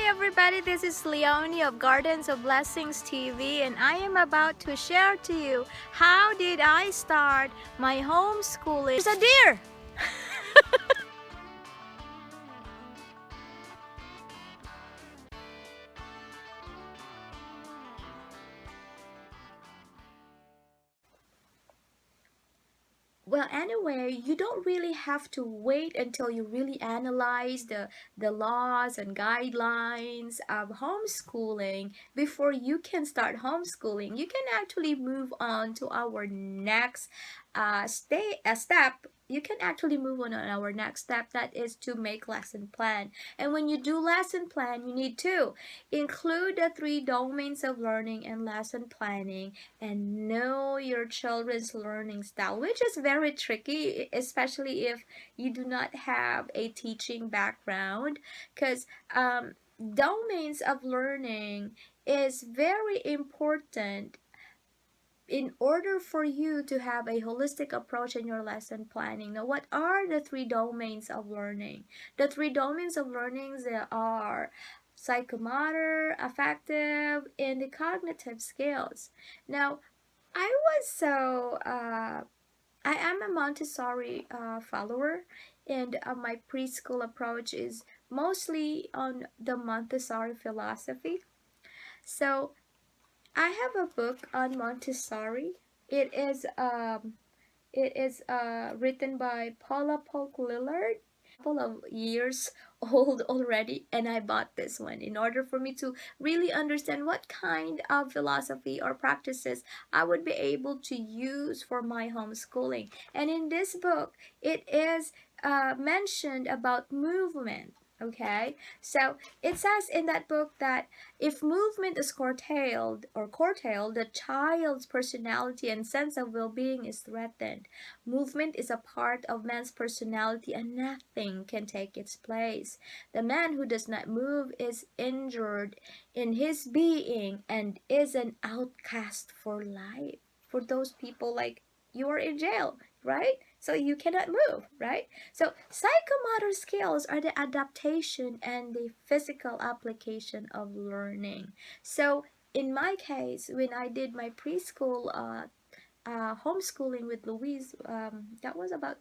Hi everybody, this is Leonie of Gardens of Blessings TV, and I am about to share to you how did I start my homeschooling. There's a deer! Well, anyway, you don't really have to wait until you really analyze the laws and guidelines of homeschooling before you can start homeschooling. You can actually move on to our next step. You can actually move on our next step, that is to make lesson plan. And when you do lesson plan, you need to include the three domains of learning and lesson planning, and know your children's learning style, which is very tricky, especially if you do not have a teaching background, because domains of learning is very important in order for you to have a holistic approach in your lesson planning. Now, what are the three domains of learning? The three domains of learning are psychomotor, affective, and the cognitive skills. Now, I am a Montessori follower, and my preschool approach is mostly on the Montessori philosophy. So I have a book on Montessori. It is written by Paula Polk Lillard, couple of years old already, and I bought this one in order for me to really understand what kind of philosophy or practices I would be able to use for my homeschooling. And in this book, it is mentioned about movement. Okay, so it says in that book that if movement is curtailed, the child's personality and sense of well-being is threatened. Movement is a part of man's personality, and nothing can take its place. The man who does not move is injured in his being and is an outcast for life. For those people, like, you are in jail, right? So you cannot move, right? So psychomotor skills are the adaptation and the physical application of learning. So in my case, when I did my preschool homeschooling with Louise, that was about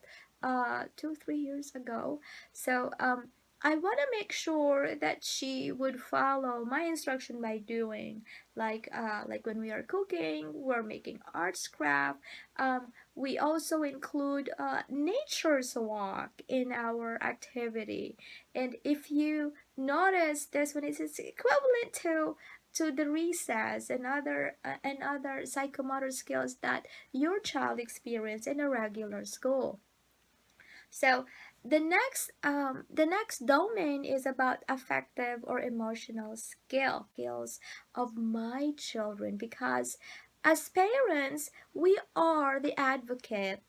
2 3 years ago. So I want to make sure that she would follow my instruction by doing like when we are cooking, we're making arts craft. We also include nature's walk in our activity, and if you notice this one, it's equivalent to the recess and other psychomotor skills that your child experience in a regular school. So the next domain is about affective or emotional skills of my children, because as parents we are the advocate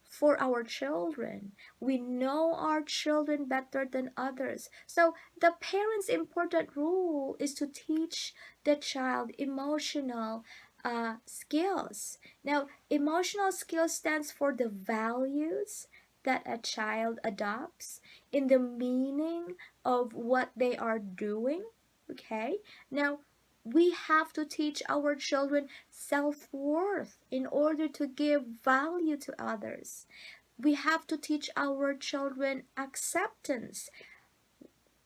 for our children. We know our children better than others. So the parents' important role is to teach the child emotional skills. Now, emotional skills stands for the values that a child adopts in the meaning of what they are doing. Okay? Now, we have to teach our children self-worth in order to give value to others. We have to teach our children acceptance,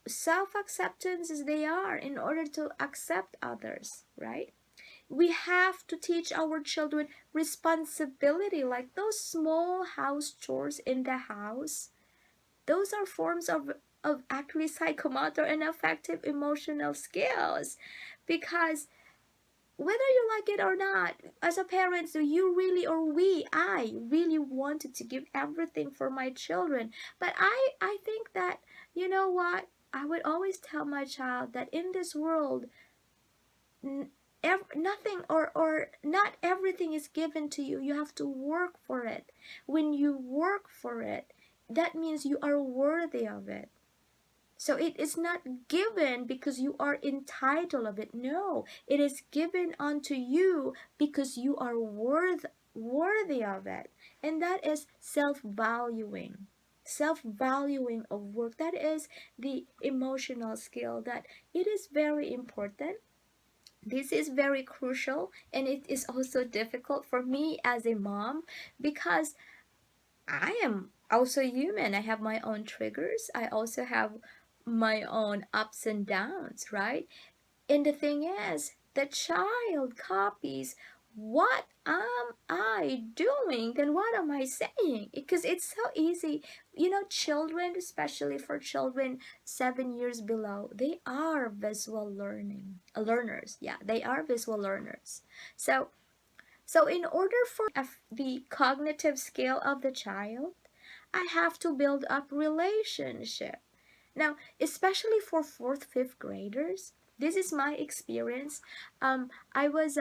self-acceptance as they are, in order to accept others, right? We have to teach our children responsibility, like those small house chores in the house. Those are forms of actually psychomotor and affective emotional skills, because whether you like it or not, as a parent, do you really, or I really wanted to give everything for my children. But I think that, you know what, I would always tell my child that in this world, nothing or not everything is given to you. You have to work for it. When you work for it, that means you are worthy of it. So it is not given because you are entitled of it. No, it is given unto you because you are worthy of it. And that is self-valuing. self-valuing of work. That is the emotional skill that it is very important. This is very crucial, and it is also difficult for me as a mom because I am also human. I have my own triggers. I also have my own ups and downs, right? And the thing is, the child copies what am I doing, then what am I saying? Because it's so easy. Children, especially for children 7 years below, they are visual learners. Yeah, they are visual learners. So, in order for the cognitive skill of the child, I have to build up relationship. Now, especially for fourth, fifth graders, this is my experience. I was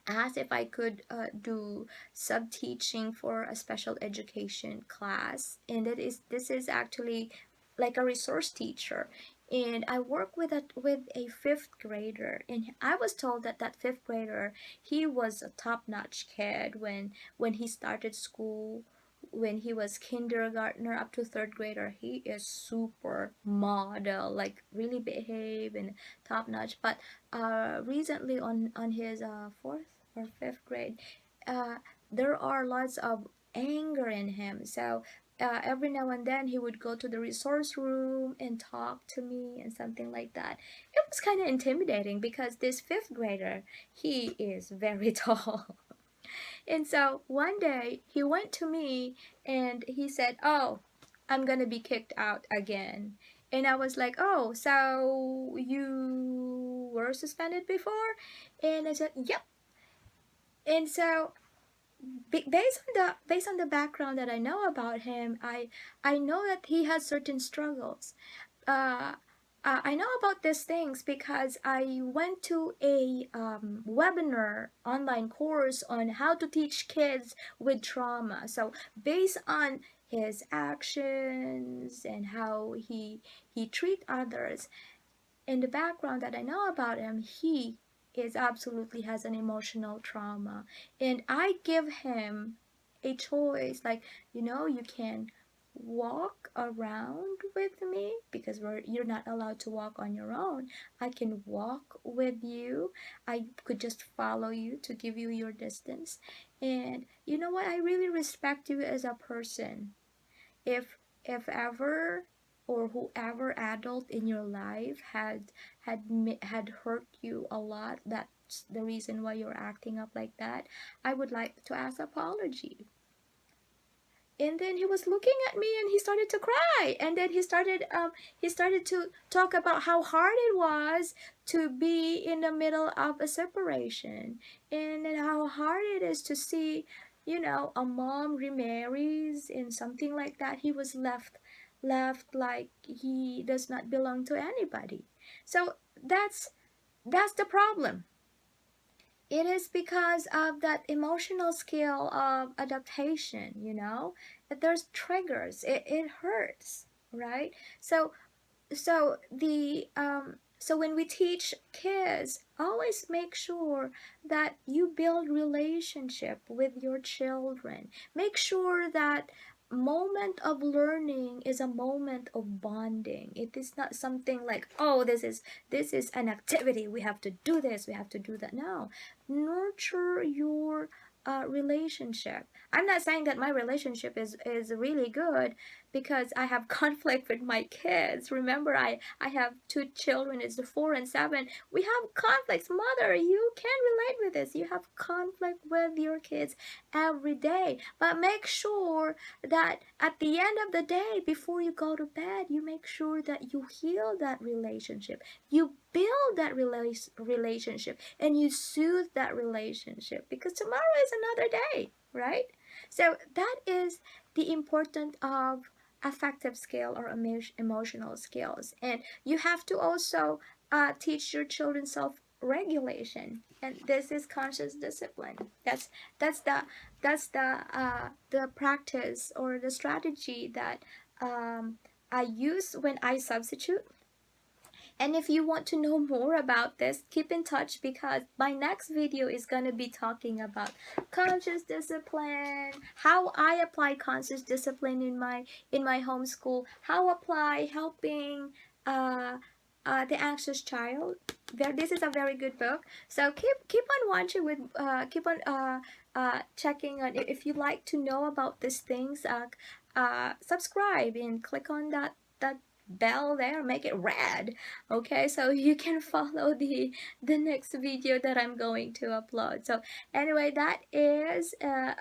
asked if I could do sub teaching for a special education class, and this is actually like a resource teacher. And I work with a fifth grader, and I was told that that fifth grader, he was a top-notch kid when he started school. When he was kindergartner up to third grader, he is super model, like really behave and top notch. But recently on his fourth or fifth grade, uh, there are lots of anger in him. So every now and then he would go to the resource room and talk to me and something like that. It was kind of intimidating because this fifth grader, he is very tall. And so one day he went to me and he said, "Oh, I'm gonna be kicked out again." And I was like, "Oh, so you were suspended before?" And I said, "Yep." And so based on the background that I know about him, I know that he has certain struggles. uh, I know about these things because I went to a webinar online course on how to teach kids with trauma. So based on his actions and how he treat others, in the background that I know about him, he is absolutely has an emotional trauma. And I give him a choice, like, you can walk around with me because you're not allowed to walk on your own. I can walk with you. I could just follow you to give you your distance. And you know what? I really respect you as a person. If ever or whoever adult in your life had hurt you a lot, that's the reason why you're acting up like that, I would like to ask apology. And then he was looking at me and he started to cry, and then he started to talk about how hard it was to be in the middle of a separation, and then how hard it is to see, a mom remarries and something like that. He was left like he does not belong to anybody. So that's the problem. It is because of that emotional skill of adaptation, that there's triggers. It hurts, right? So when we teach kids, always make sure that you build relationship with your children. Make sure that moment of learning is a moment of bonding. It is not something like, oh, this is an activity, we have to do this, we have to do that. No, nurture your relationship. I'm not saying that my relationship is really good because I have conflict with my kids. Remember, I have two children, it's the 4 and 7. We have conflicts. Mother, you can relate with this. You have conflict with your kids every day. But make sure that at the end of the day, before you go to bed, you make sure that you heal that relationship. You build that relationship and you soothe that relationship, because tomorrow is another day, right? So that is the importance of affective skill or emotional skills. And you have to also teach your children self-regulation, and this is conscious discipline. That's the practice or the strategy that I use when I substitute. And if you want to know more about this, keep in touch, because my next video is going to be talking about conscious discipline, how I apply conscious discipline in my homeschool, how apply helping uh, the anxious child. This is a very good book. So keep on watching with keep on checking on. If you like to know about these things, subscribe and click on that bell there, make it red, okay, so you can follow the next video that I'm going to upload. So anyway, that is the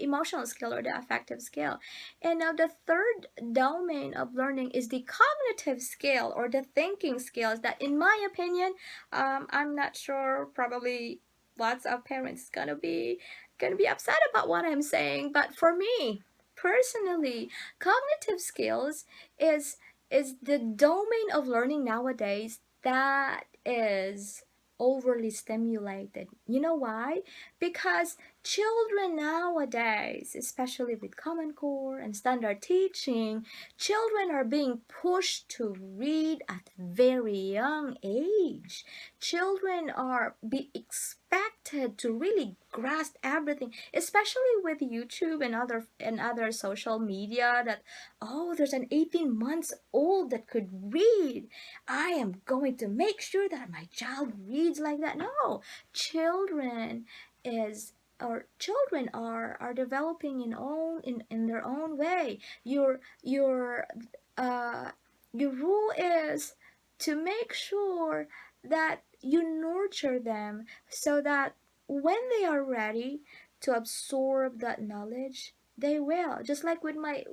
emotional skill or the affective skill. And now the third domain of learning is the cognitive skill or the thinking skills, that in my opinion, I'm not sure, probably lots of parents gonna be upset about what I'm saying, but for me personally, cognitive skills is the domain of learning nowadays that is overly stimulated. You know why? Because children nowadays, especially with Common Core and standard teaching, children are being pushed to read at a very young age. Children are be expected to really grasp everything, especially with YouTube and other social media, that oh, there's an 18 months old that could read. I am going to make sure that my child reads like that. No, children is or children are developing in their own way. Uh your rule is to make sure that you nurture them so that when they are ready to absorb that knowledge, they will. Just like with my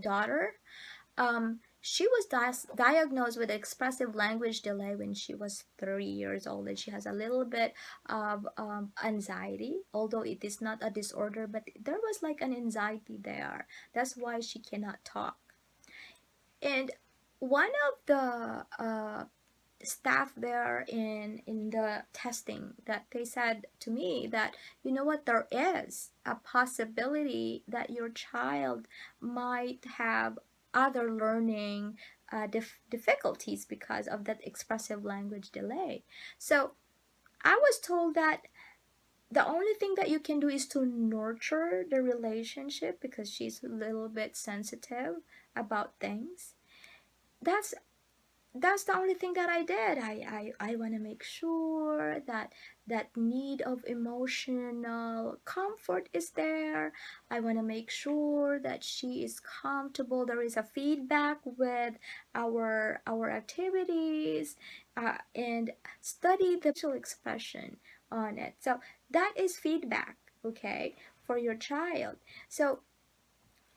daughter, she was diagnosed with expressive language delay when she was 3 years old, and she has a little bit of anxiety, although it is not a disorder, but there was like an anxiety there. That's why she cannot talk. And one of the staff there in the testing, that they said to me that, you know what, there is a possibility that your child might have other learning difficulties because of that expressive language delay. So I was told that the only thing that you can do is to nurture the relationship, because she's a little bit sensitive about things. That's the only thing that I did. I want to make sure that that need of emotional comfort is there. I want to make sure that she is comfortable. There is a feedback with our activities, and study the facial expression on it. So that is feedback, okay, for your child. So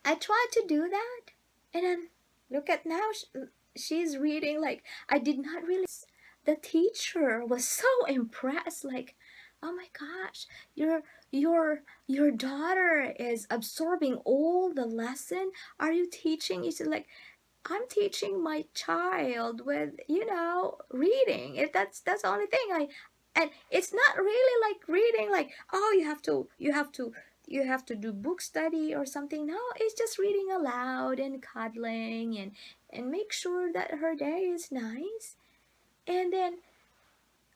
I tried to do that, and then look at now, she's reading like I did not really. The teacher was so impressed, like, oh my gosh, your daughter is absorbing all the lesson. Are you teaching? You said, like, I'm teaching my child with, reading. If that's the only thing and it's not really like reading like, oh, you have to do book study or something. No, it's just reading aloud and cuddling and make sure that her day is nice. And then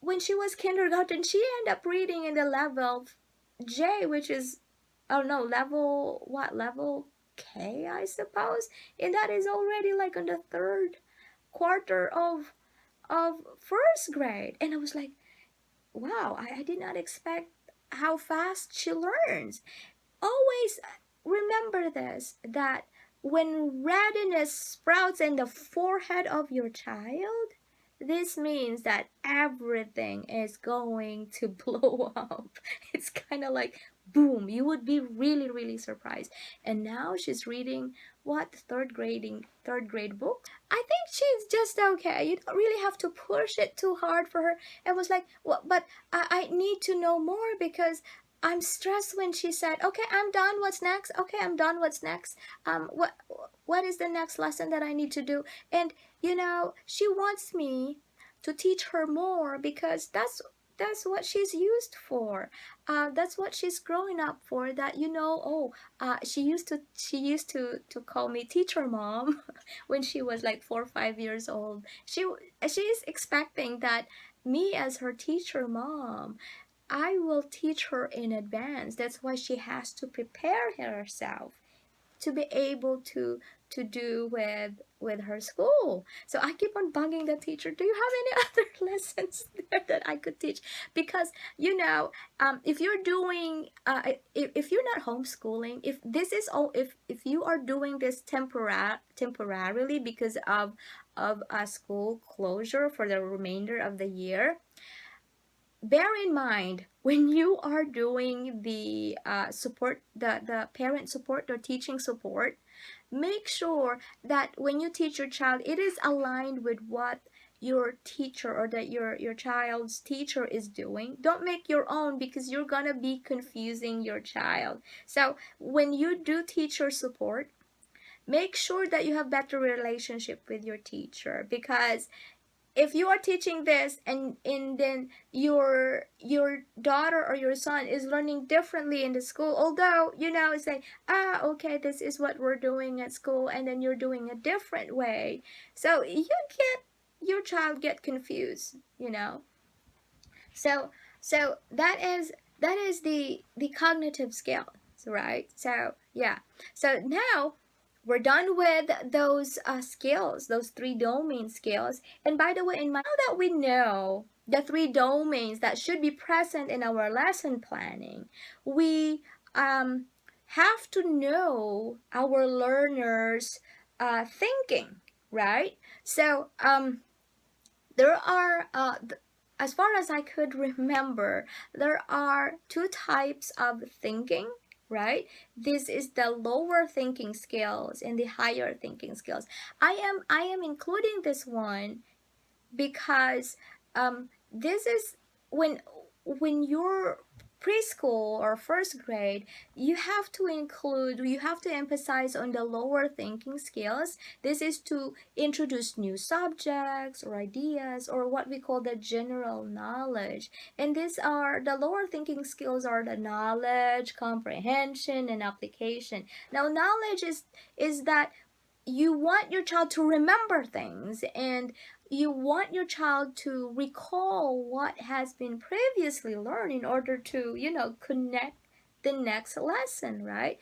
when she was kindergarten, she ended up reading in the level J, which is, oh no, level K, I suppose. And that is already like on the third quarter of first grade. And I was like, wow, I did not expect how fast she learns. Always remember this, that when readiness sprouts in the forehead of your child, this means that everything is going to blow up. It's kind of like boom, you would be really, really surprised. And now she's reading what, third grade book. I think she's just okay. You don't really have to push it too hard for her. It was like, well, but I need to know more, because I'm stressed when she said, okay, I'm done, what's next? Okay, I'm done, what's next? What is the next lesson that I need to do? And she wants me to teach her more, because that's what she's used for. that's what she's growing up for. That oh, she used to call me teacher mom when she was like 4 or 5 years old. She's expecting that me as her teacher mom, I will teach her in advance. That's why she has to prepare herself to be able to do with her school. So I keep on bugging the teacher, do you have any other lessons there that I could teach? Because if you're doing if you're not homeschooling, if this is all, if you are doing this temporarily because of a school closure for the remainder of the year, bear in mind when you are doing the support, the parent support or teaching support, make sure that when you teach your child, it is aligned with what your teacher or that your child's teacher is doing. Don't make your own, because you're gonna be confusing your child. So when you do teacher support, make sure that you have better relationship with your teacher, because if you are teaching this and then your daughter or your son is learning differently in the school, although it's like, okay, this is what we're doing at school, and then you're doing a different way, so your child get confused. So that is the cognitive skills, right? So yeah. So now we're done with those skills, those three domain skills. And by the way, now that we know the three domains that should be present in our lesson planning, we have to know our learners' thinking, right? So there are as far as I could remember, there are two types of thinking, right? This is the lower thinking skills and the higher thinking skills. I am including this one because this is when you're preschool or first grade, you have to emphasize on the lower thinking skills. This is to introduce new subjects or ideas, or what we call the general knowledge. And these are the lower thinking skills, are the knowledge, comprehension, and application. Now knowledge is that you want your child to remember things, and you want your child to recall what has been previously learned in order to connect the next lesson, right?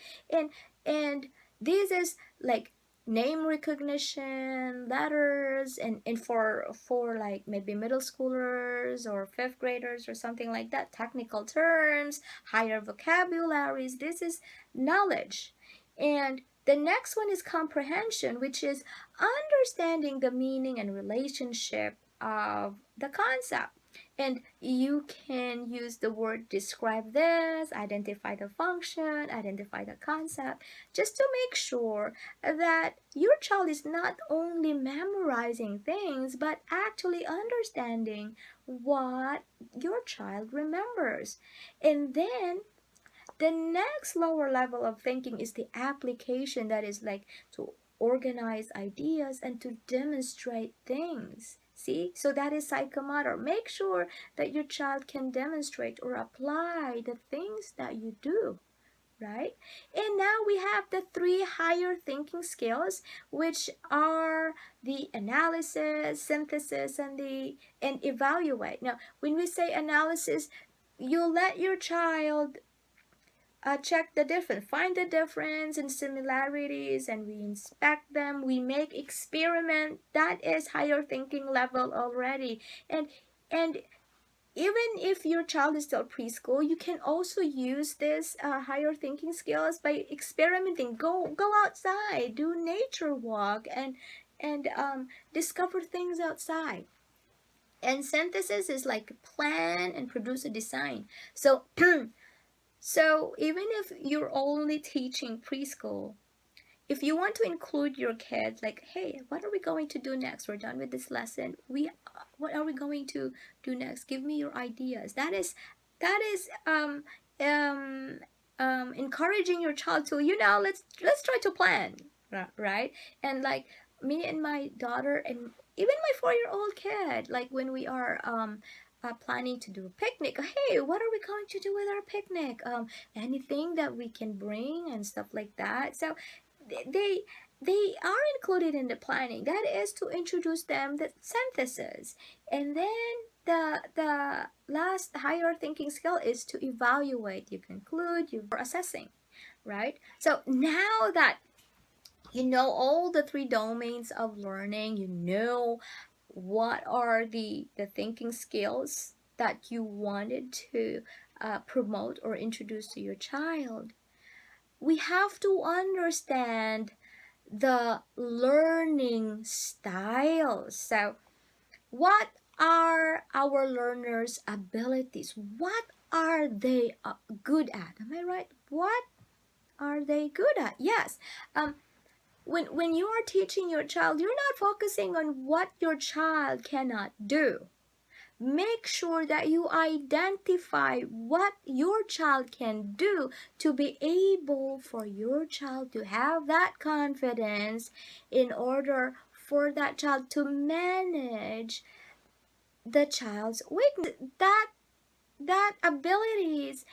And this is like name recognition, letters, and for like maybe middle schoolers or fifth graders or something like that, technical terms, higher vocabularies. This is knowledge. And the next one is comprehension, which is understanding the meaning and relationship of the concept. And you can use the word describe this, identify the function, identify the concept, just to make sure that your child is not only memorizing things, but actually understanding what your child remembers. And then the next lower level of thinking is the application, that is like to organize ideas and to demonstrate things. See? So that is psychomotor. Make sure that your child can demonstrate or apply the things that you do, right? And now we have the three higher thinking skills, which are the analysis, synthesis, and evaluate. Now, when we say analysis, you let your child check the difference, find the difference and similarities, and we inspect them. We make experiment. That is higher thinking level already. And even if your child is still preschool, you can also use this higher thinking skills by experimenting. Go outside, do nature walk, and discover things outside. And synthesis is like plan and produce a design. So so even if you're only teaching preschool, if you want to include your kids, like, hey, what are we going to do next? We're done with this lesson. What are we going to do next? Give me your ideas. That is encouraging your child to, let's try to plan, right? And like me and my daughter, and even my 4-year-old kid, like when we are planning to do a picnic. Hey, what are we going to do with our picnic? Anything that we can bring and stuff like that. So they they are included in the planning. That is to introduce them the synthesis, and then the last higher thinking skill is to evaluate. You conclude, you are assessing, right? So now that you know all the three domains of learning, you know what are the thinking skills that you wanted to promote or introduce to your child. We have to understand the learning styles. So what are our learners abilities? What are they good at? Am I right? What are they good at? Yes. When you are teaching your child, you're not focusing on what your child cannot do. Make sure that you identify what your child can do to be able for your child to have that confidence in order for that child to manage the child's weakness. That abilities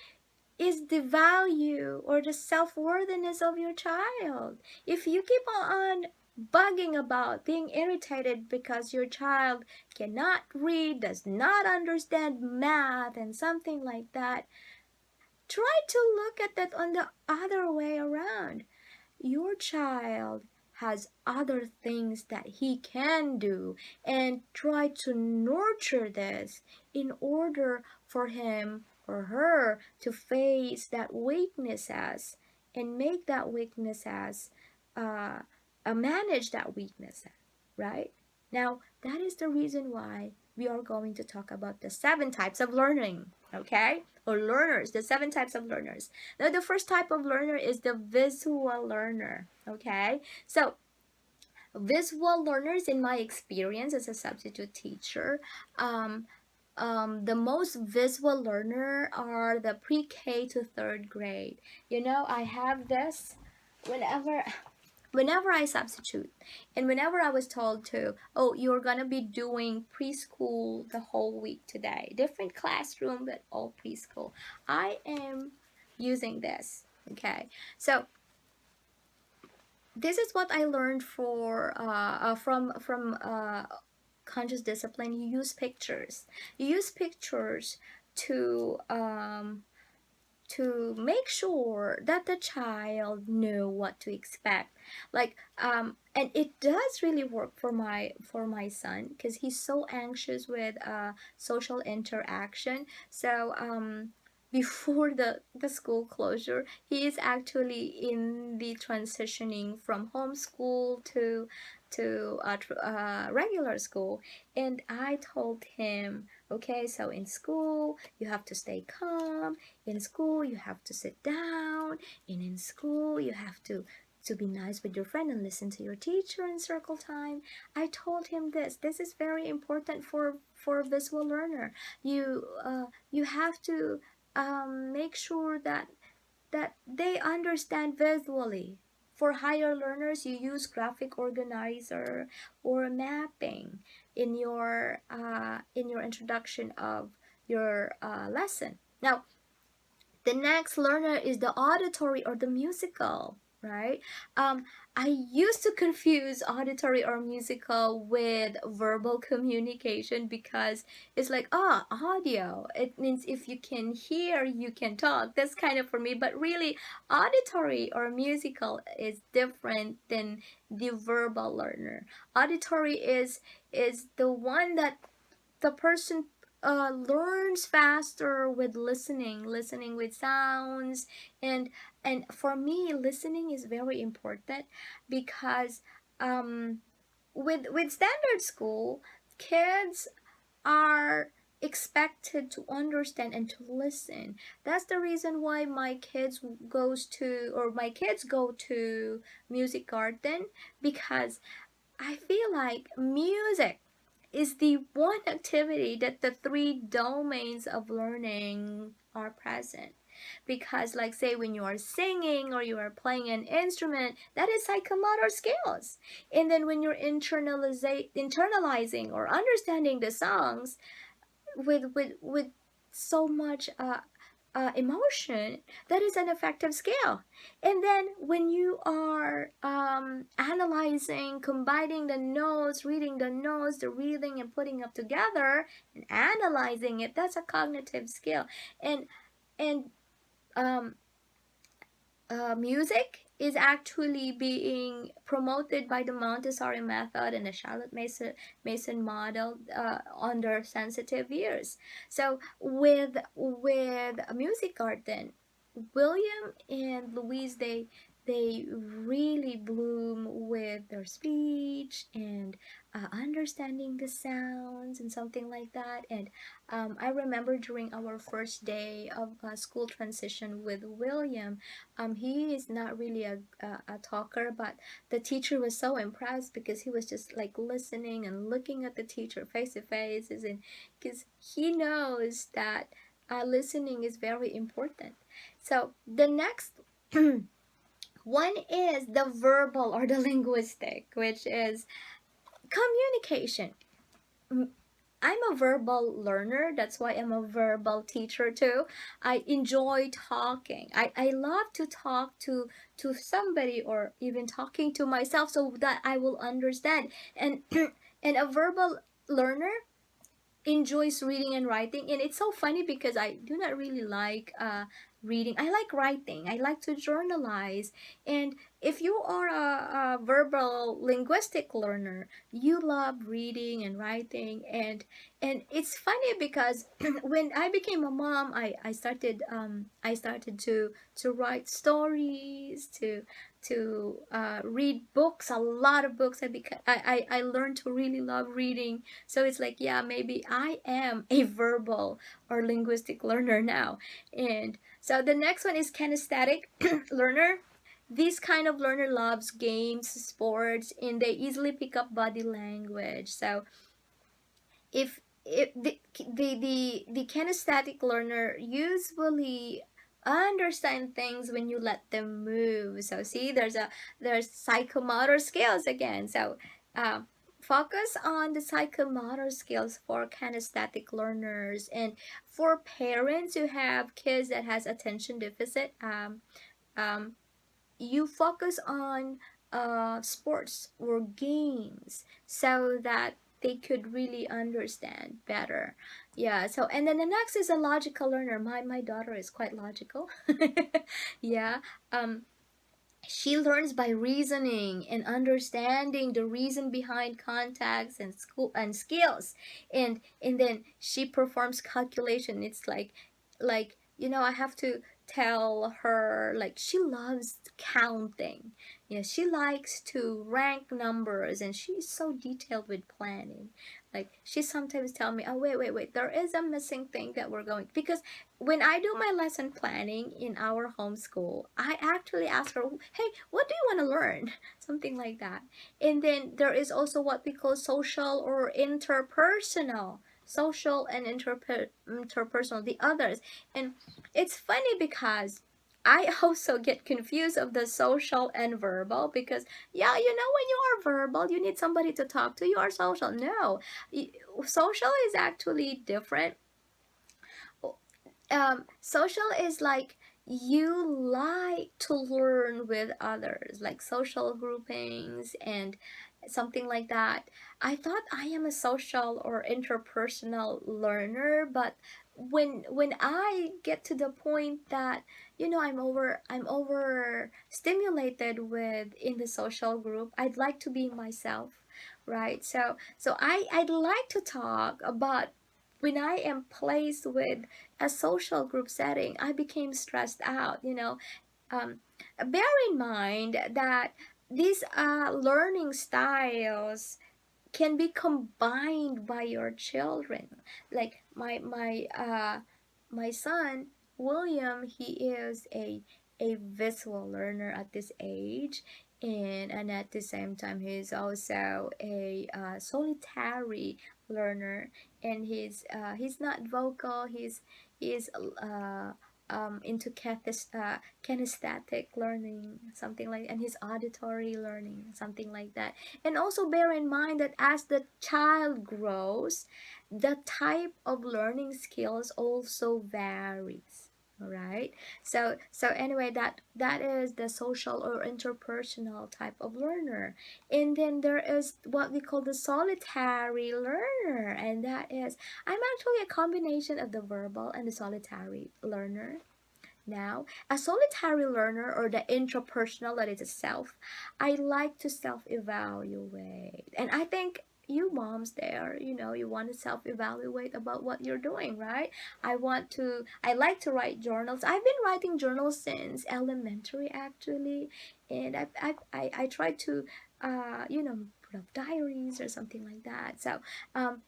is the value or the self-worthiness of your child. If you keep on bugging about being irritated because your child cannot read, does not understand math and something like that, try to look at that on the other way around. Your child has other things that he can do, and try to nurture this in order for him or her to face that weaknesses and make that weaknesses manage that weakness, right? Now that is the reason why we are going to talk about the 7 types of learning, okay, or learners, the 7 types of learners. Now the first type of learner is the visual learner, okay? So visual learners, in my experience as a substitute teacher, the most visual learner are the pre-K to 3rd grade. You know, I have this whenever I substitute, and whenever I was told to, oh, you're gonna be doing preschool the whole week today, different classroom but all preschool, I am using this, okay? So this is what I learned from conscious discipline. You use pictures. You use pictures to make sure that the child know what to expect, like and it does really work for my son, because he's so anxious with social interaction. So before the school closure, he is actually in the transitioning from homeschool to regular school. And I told him, okay, so in school you have to stay calm, in school you have to sit down, and in school you have to be nice with your friend and listen to your teacher in circle time. I told him this is very important for a visual learner. You have to make sure that they understand visually. For higher learners, you use graphic organizer or mapping in your introduction of your lesson. Now, the next learner is the auditory or the musical, right? I used to confuse auditory or musical with verbal communication, because it's like, audio, it means if you can hear you can talk. That's kind of for me, but really auditory or musical is different than the verbal learner. Auditory is the one that the person learns faster with listening with sounds. And for me, listening is very important, because with standard school, kids are expected to understand and to listen. That's the reason why my kids go to music garden, because I feel like music is the one activity that the three domains of learning are present. Because, like, say, when you are singing or you are playing an instrument, that is psychomotor skills. And then when you're internalizing or understanding the songs, with so much emotion, that is an effective skill. And then when you are analyzing, combining the notes, reading the notes, the reading, and putting up together and analyzing it, that's a cognitive skill. And um, music is actually being promoted by the Montessori method and the Charlotte Mason model under sensitive ears. So with a music garden, William and Louise, they really bloom with their speech and understanding the sounds and something like that. And I remember during our first day of school transition with William, he is not really a talker, but the teacher was so impressed because he was just like listening and looking at the teacher face to face, and because he knows that listening is very important. So the next one is the verbal or the linguistic, which is communication. I'm a verbal learner. That's why I'm a verbal teacher too. I enjoy talking. I love to talk to somebody, or even talking to myself, so that I will understand. And and a verbal learner enjoys reading and writing. And it's so funny because I do not really like reading. I like writing. I like to journalize. And if you are a verbal linguistic learner, you love reading and writing. And it's funny because when I became a mom, I started to write stories, to read books, a lot of books. I learned to really love reading. So it's like, yeah, maybe I am a verbal or linguistic learner now. And so the next one is kinesthetic learner. This kind of learner loves games, sports, and they easily pick up body language. So if the kinesthetic learner usually understand things when you let them move. So see, there's psychomotor skills again. So uh, focus on the psychomotor skills for kinesthetic learners. And for parents who have kids that has attention deficit, um, you focus on sports or games so that they could really understand better. Yeah. So and then the next is a logical learner. My daughter is quite logical. Yeah. um she learns by reasoning and understanding the reason behind contacts and school and skills. And then she performs calculation. It's like I have to tell her, like, she loves counting. Yeah, she likes to rank numbers, and she's so detailed with planning. Like, she sometimes tell me, oh, wait, there is a missing thing that we're going, because when I do my lesson planning in our homeschool, I actually ask her, hey, what do you want to learn? Something like that. And then there is also what we call social or interpersonal. Social and interpersonal, the others. And it's funny because I also get confused of the social and verbal, because yeah, when you are verbal, you need somebody to talk to. You are social. No, social is actually different. Social is like you like to learn with others, like social groupings and something like that. I thought I am a social or interpersonal learner, but when I get to the point that I'm over stimulated with in the social group, I'd like to be myself, right? So I'd like to talk, but when I am placed with a social group setting, I became stressed out. Bear in mind that these learning styles can be combined by your children. Like my son William, he is a visual learner at this age, and at the same time he's also a solitary learner. And he's not vocal. He's into kinesthetic learning, something like, and his auditory learning, something like that. And also bear in mind that as the child grows, the type of learning skills also varies. All right. So anyway, that is the social or interpersonal type of learner. And then there is what we call the solitary learner, and that is, I'm actually a combination of the verbal and the solitary learner. Now, a solitary learner, or the intrapersonal, that is a self, I like to self evaluate. And I think you moms there, you want to self evaluate about what you're doing, right? I like to write journals. I've been writing journals since elementary, actually. And I try to, put up diaries or something like that. So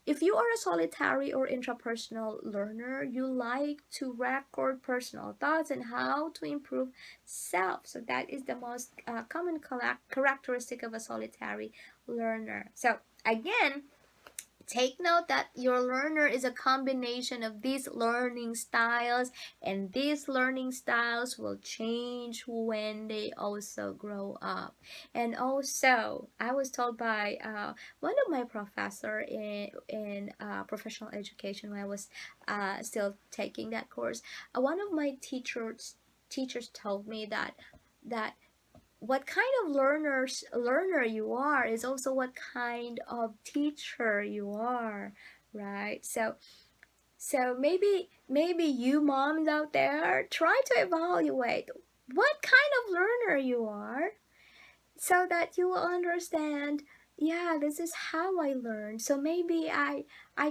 if you are a solitary or intrapersonal learner, you like to record personal thoughts and how to improve self. So that is the most common characteristic of a solitary learner. So again, take note that your learner is a combination of these learning styles, and these learning styles will change when they also grow up. And also, I was told by one of my professor in professional education when I was still taking that course. One of my teachers told me that what kind of learner you are is also what kind of teacher you are, right? So maybe you moms out there, try to evaluate what kind of learner you are, so that you will understand, yeah, this is how I learn. So maybe I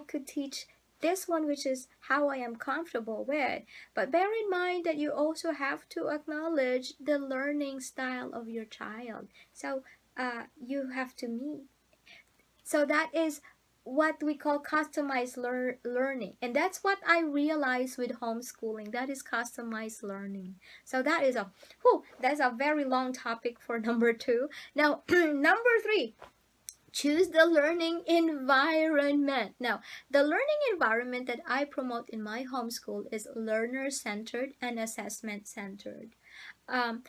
could teach this one, which is how I am comfortable with. But bear in mind that you also have to acknowledge the learning style of your child. So you have to meet. So that is what we call customized learning. And that's what I realized with homeschooling. That is customized learning. So that's a very long topic for number 2. Now, number 3, choose the learning environment. Now, the learning environment that I promote in my homeschool is learner-centered and assessment-centered. Um,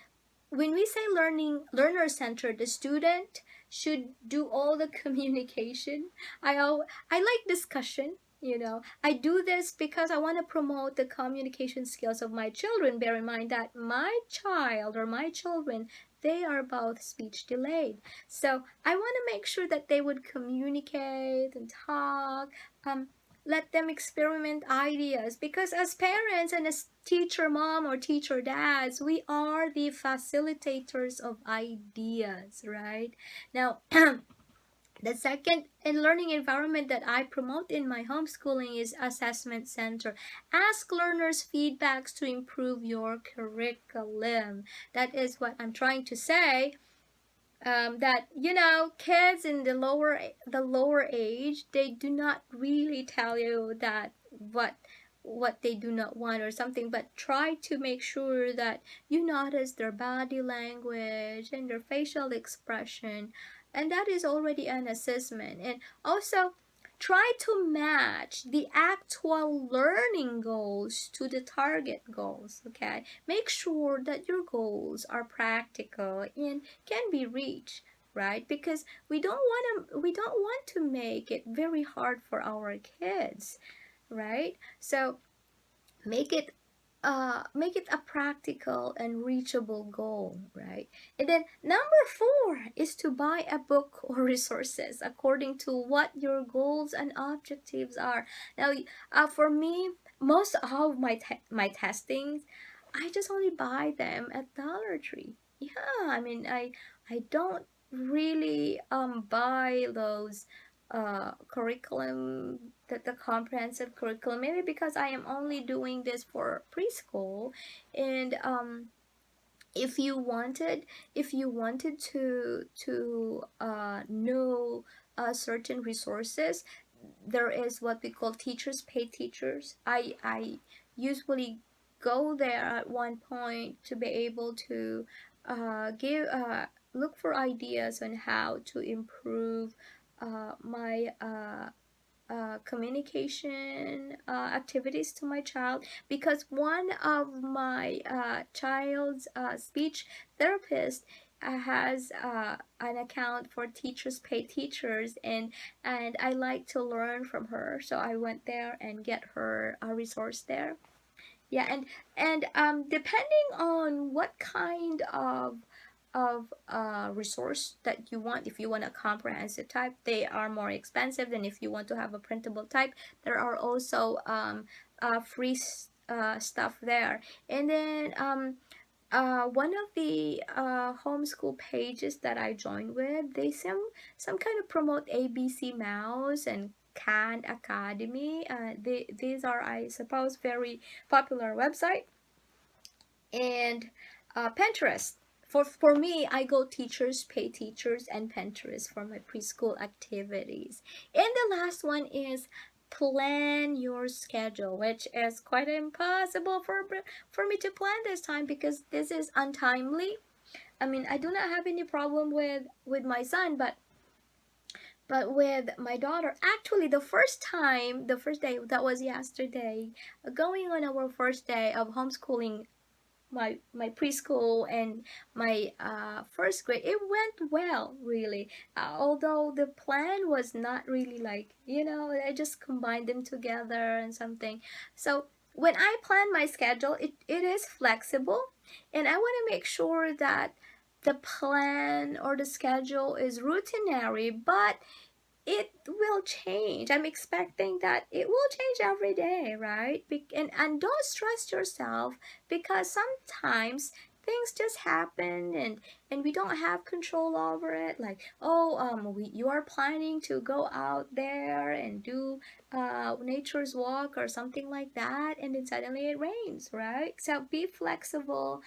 when we say learner centered, the student should do all the communication. I like discussion. I do this because I want to promote the communication skills of my children. Bear in mind that my child or my children, they are both speech delayed, so I want to make sure that they would communicate and talk. Let them experiment ideas, because as parents and as teacher mom or teacher dads, we are the facilitators of ideas, right? Now, the second learning environment that I promote in my homeschooling is assessment center. Ask learners feedbacks to improve your curriculum. That is what I'm trying to say. That kids in the lower age, they do not really tell you that what they do not want or something, but try to make sure that you notice their body language and their facial expression, and that is already an assessment. And also, try to match the actual learning goals to the target goals. Okay, make sure that your goals are practical and can be reached, right? Because we don't want to make it very hard for our kids, right? So make it make it a practical and reachable goal, right? And then number 4 is to buy a book or resources according to what your goals and objectives are. Now, for me, most of my testings, I just only buy them at Dollar Tree. Yeah, I mean, I don't really buy those curriculum, the comprehensive curriculum, maybe because I am only doing this for preschool. And if you wanted to know certain resources, there is what we call teachers pay teachers. I usually go there at one point to be able to give look for ideas on how to improve my communication activities to my child, because one of my child's speech therapists, has an account for teachers pay teachers, and I like to learn from her, so I went there and get her a resource there. Yeah, and depending on what kind of resource that you want, if you want a comprehensive type, they are more expensive than if you want to have a printable type. There are also free stuff there. And then one of the homeschool pages that I joined with, they some kind of promote ABC Mouse and Khan Academy. These are, I suppose, very popular website. And Pinterest. For me, I go teachers pay teachers and Pinterest for my preschool activities. And the last one is plan your schedule, which is quite impossible for me to plan this time because this is untimely. I mean, I do not have any problem with my son, but with my daughter, actually the first time, the first day, that was yesterday, going on our first day of homeschooling my preschool and my first grade, it went well, really. Although the plan was not really like, I just combined them together and something. So when I plan my schedule, it is flexible, and I want to make sure that the plan or the schedule is routinary, but it will change. I'm expecting that it will change every day, right? And don't stress yourself, because sometimes things just happen, and we don't have control over it. Like, oh, you are planning to go out there and do nature's walk or something like that, and then suddenly it rains, right? So be flexible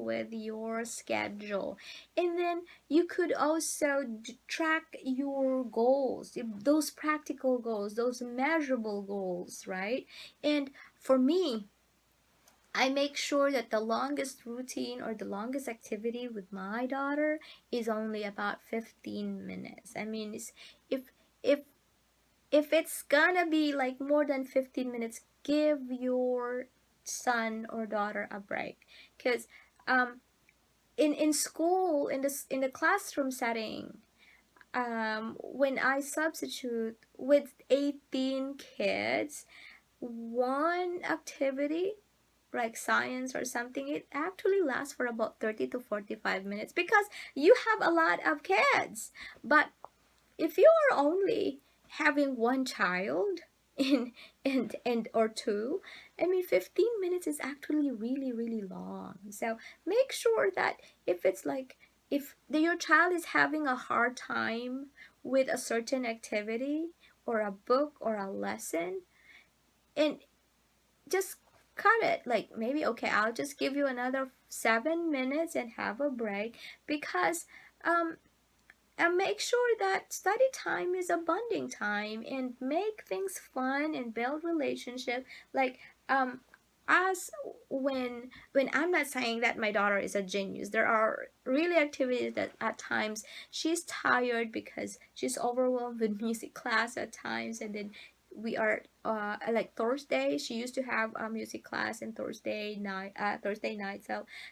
with your schedule. And then you could also track your goals, those practical goals, those measurable goals, right? And for me, I make sure that the longest routine or the longest activity with my daughter is only about 15 minutes. I mean, if if if it's gonna be like more than 15 minutes, give your son or daughter a break, because in school, in the classroom setting, when I substitute with 18 kids, one activity like science or something, it actually lasts for about 30 to 45 minutes because you have a lot of kids. But if you are only having one child in and or two, I mean 15 minutes is actually really really long. So make sure that if it's like, if your child is having a hard time with a certain activity or a book or a lesson, and just cut it, like maybe, okay, I'll just give you another 7 minutes and have a break, because um and make sure that study time is a bonding time, and make things fun and build relationship. Like, as when I'm not saying that my daughter is a genius, there are really activities that at times she's tired because she's overwhelmed with music class at times, and then we are like Thursday, she used to have a music class in Thursday night.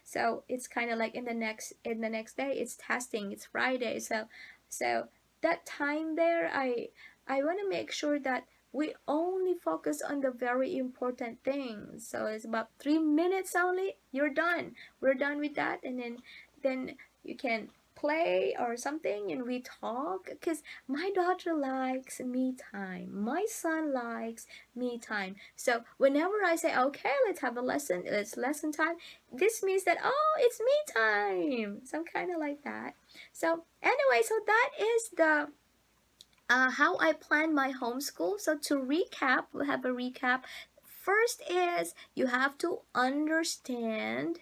So it's kind of like in the next day it's testing, it's Friday. So that time there, I want to make sure that we only focus on the very important things. So it's about 3 minutes only, you're done, we're done with that. And then you can play or something and we talk, because my daughter likes me time, my son likes me time. So whenever I say, okay, let's have a lesson, it's lesson time, this means that, oh, it's me time, some kind of like that. So anyway, so that is the how I plan my homeschool. So to recap, we'll have a recap. First is you have to understand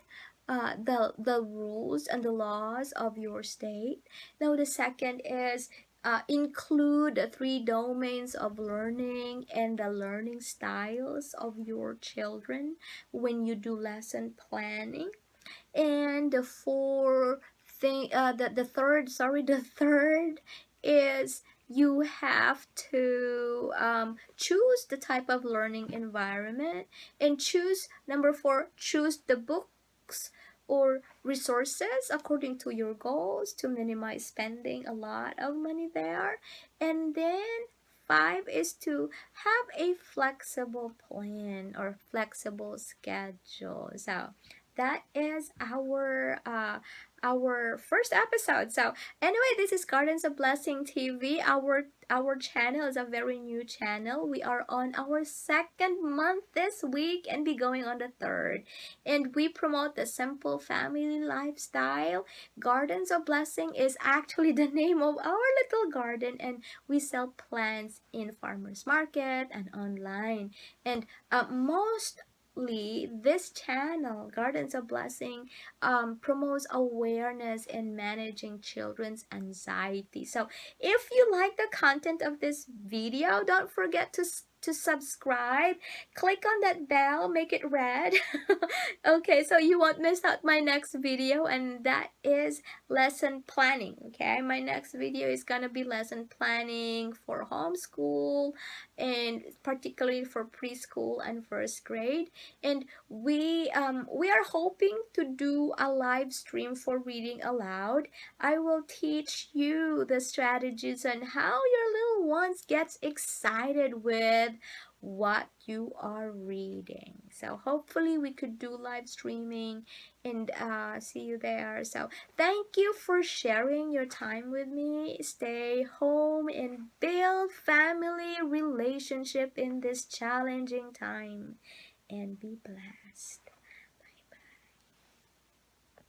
the rules and the laws of your state. Now the second is include the three domains of learning and the learning styles of your children when you do lesson planning. And the four thing the third, sorry, the third is you have to choose the type of learning environment, and choose number four, choose the books or resources according to your goals to minimize spending a lot of money there. And then 5 is to have a flexible plan or flexible schedule. So that is our first episode. So anyway, this is Gardens of Blessing TV. Our channel is a very new channel. We are on our second month this week and be going on the third. And we promote the simple family lifestyle. Gardens of Blessing is actually the name of our little garden, and we sell plants in farmers market and online. And mostly this channel, Gardens of Blessing, promotes awareness in managing children's anxiety. So if you like the content of this video, don't forget to subscribe. Click on that bell, make it red. Okay, so you won't miss out my next video, and that is lesson planning. Okay, my next video is gonna be lesson planning for homeschool, and particularly for preschool and first grade. And we are hoping to do a live stream for reading aloud. I will teach you the strategies on how your little ones gets excited with what you are reading. So hopefully we could do live streaming and see you there. So thank you for sharing your time with me. Stay home and build family relationship in this challenging time, and be blessed.